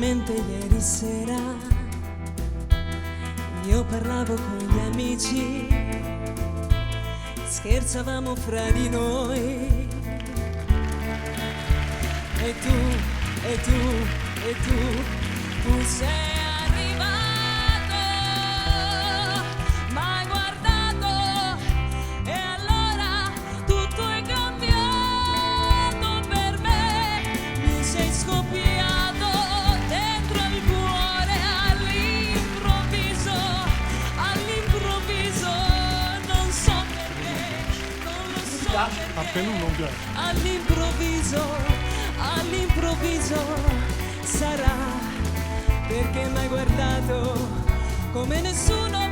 mente ieri sera io parlavo con gli amici, scherzavamo fra di noi. E tu, e tu, e tu sei arrivato, m'hai guardato e allora tutto è cambiato per me. Mi sei scoppiato dentro il cuore all'improvviso, all'improvviso, non so perché, non lo so perché, a te non piace. All'improvviso sarà perché m'hai guardato come nessuno